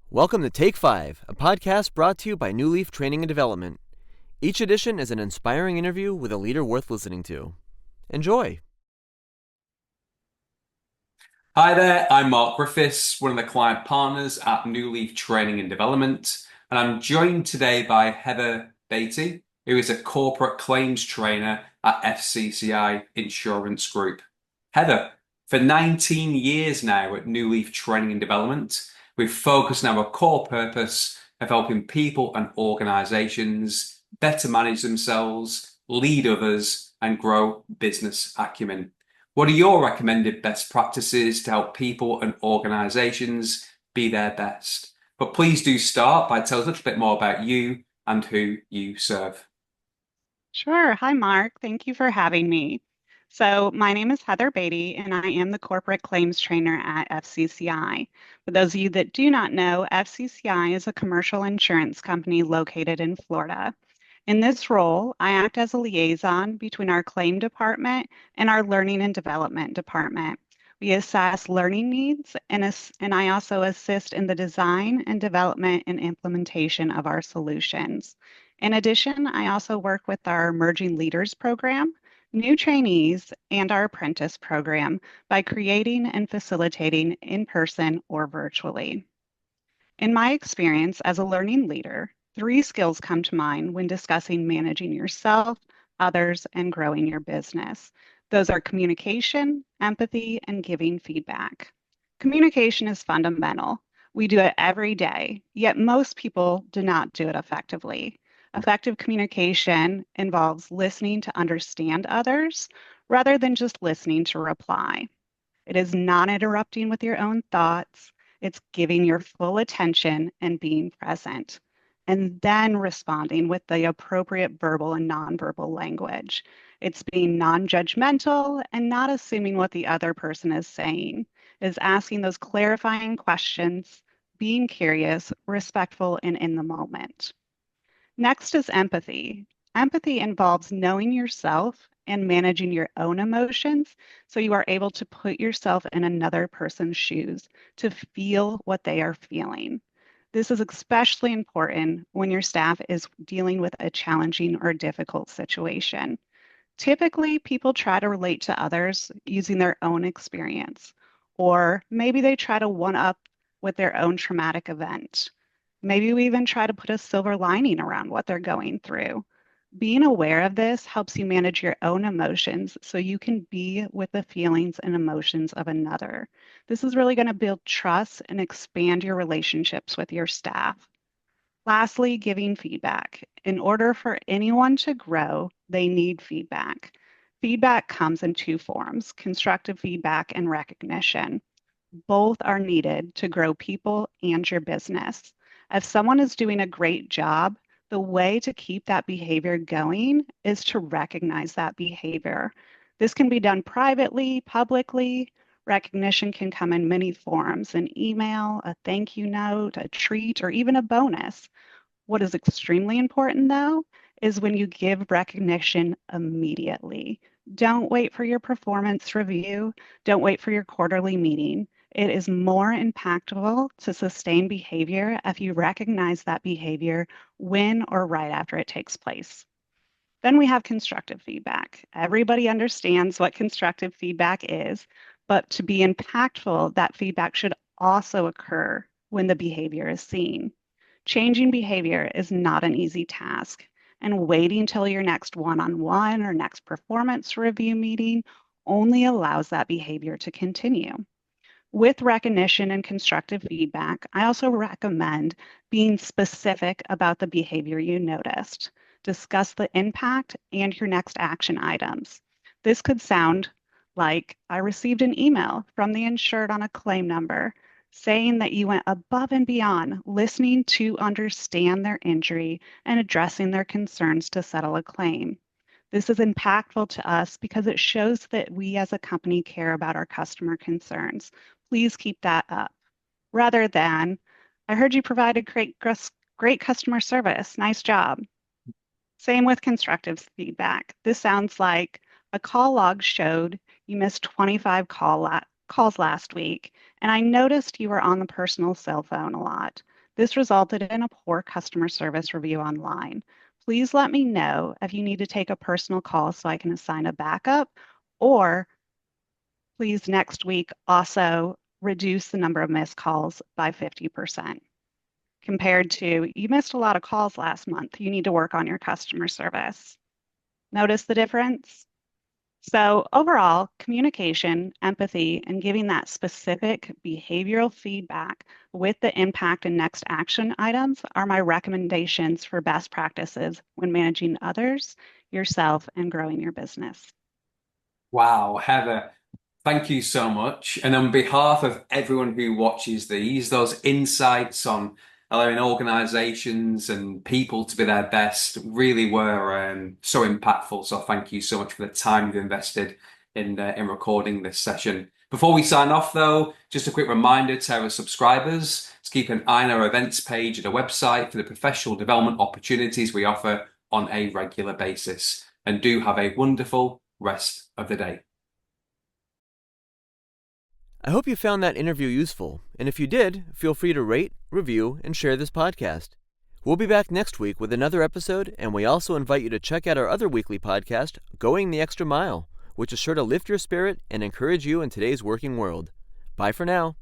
Welcome to Take 5, a podcast brought to you by Newleaf Training and Development. Each edition is an inspiring interview with a leader worth listening to. Enjoy! Hi there, I'm Mark Griffiths, one of the client partners at Newleaf Training and Development, and I'm joined today by Heather Baty, who is a corporate claims trainer at FCCI Insurance Group. Heather, for 19 years now at Newleaf Training and Development, we've focused on our core purpose of helping people and organizations better manage themselves, lead others, and grow business acumen. What are your recommended best practices to help people and organizations be their best? But please do start by telling us a little bit more about you and who you serve. Sure. Hi, Mark. Thank you for having me. So my name is Heather Baty, and I am the corporate claims trainer at FCCI. For those of you that do not know, FCCI is a commercial insurance company located in Florida. In this role, I act as a liaison between our claim department and our learning and development department. We assess learning needs, and I also assist in the design and development and implementation of our solutions. In addition, I also work with our Emerging Leaders program, new trainees, and our apprentice program by creating and facilitating in person or virtually. In my experience as a learning leader, 3 skills come to mind when discussing managing yourself, others, and growing your business. Those are communication, empathy, and giving feedback. Communication is fundamental. We do it every day, yet most people do not do it effectively. Effective communication involves listening to understand others rather than just listening to reply. It is not interrupting with your own thoughts. It's giving your full attention and being present, and then responding with the appropriate verbal and nonverbal language. It's being non-judgmental and not assuming what the other person is saying. It's asking those clarifying questions, being curious, respectful, and in the moment. Next is empathy. Empathy involves knowing yourself and managing your own emotions so you are able to put yourself in another person's shoes to feel what they are feeling. This is especially important when your staff is dealing with a challenging or difficult situation. Typically, people try to relate to others using their own experience, or maybe they try to one-up with their own traumatic event. Maybe we even try to put a silver lining around what they're going through. Being aware of this helps you manage your own emotions so you can be with the feelings and emotions of another. This is really going to build trust and expand your relationships with your staff. Lastly, giving feedback. In order for anyone to grow, they need feedback. Feedback comes in 2 forms, constructive feedback and recognition. Both are needed to grow people and your business. If someone is doing a great job, the way to keep that behavior going is to recognize that behavior. This can be done privately, publicly. Recognition can come in many forms: an email, a thank you note, a treat, or even a bonus. What is extremely important, though, is when you give recognition immediately. Don't wait for your performance review. Don't wait for your quarterly meeting. It is more impactful to sustain behavior if you recognize that behavior when or right after it takes place. Then we have constructive feedback. Everybody understands what constructive feedback is, but to be impactful, that feedback should also occur when the behavior is seen. Changing behavior is not an easy task, and waiting till your next one-on-one or next performance review meeting only allows that behavior to continue. With recognition and constructive feedback, I also recommend being specific about the behavior you noticed. Discuss the impact and your next action items. This could sound like, I received an email from the insured on a claim number saying that you went above and beyond listening to understand their injury and addressing their concerns to settle a claim. This is impactful to us because it shows that we as a company care about our customer concerns. Please keep that up. Rather than, I heard you provided great customer service. Nice job. Same with constructive feedback. This sounds like, A call log showed you missed 25 calls last week, and I noticed you were on the personal cell phone a lot. This resulted in a poor customer service review online. Please let me know if you need to take a personal call so I can assign a backup, or please next week also reduce the number of missed calls by 50%. Compared to, you missed a lot of calls last month, you need to work on your customer service. Notice the difference? So overall, communication, empathy, and giving that specific behavioral feedback with the impact and next action items are my recommendations for best practices when managing others, yourself, and growing your business. Wow, Heather, thank you so much. And on behalf of everyone who watches these, those insights on allowing organizations and people to be their best really were so impactful. So thank you so much for the time you've invested in recording this session. Before we sign off, though, just a quick reminder to our subscribers to keep an eye on our events page at our website for the professional development opportunities we offer on a regular basis. And do have a wonderful rest of the day. I hope you found that interview useful, and if you did, feel free to rate, review, and share this podcast. We'll be back next week with another episode, and we also invite you to check out our other weekly podcast, Going the Extra Mile, which is sure to lift your spirit and encourage you in today's working world. Bye for now.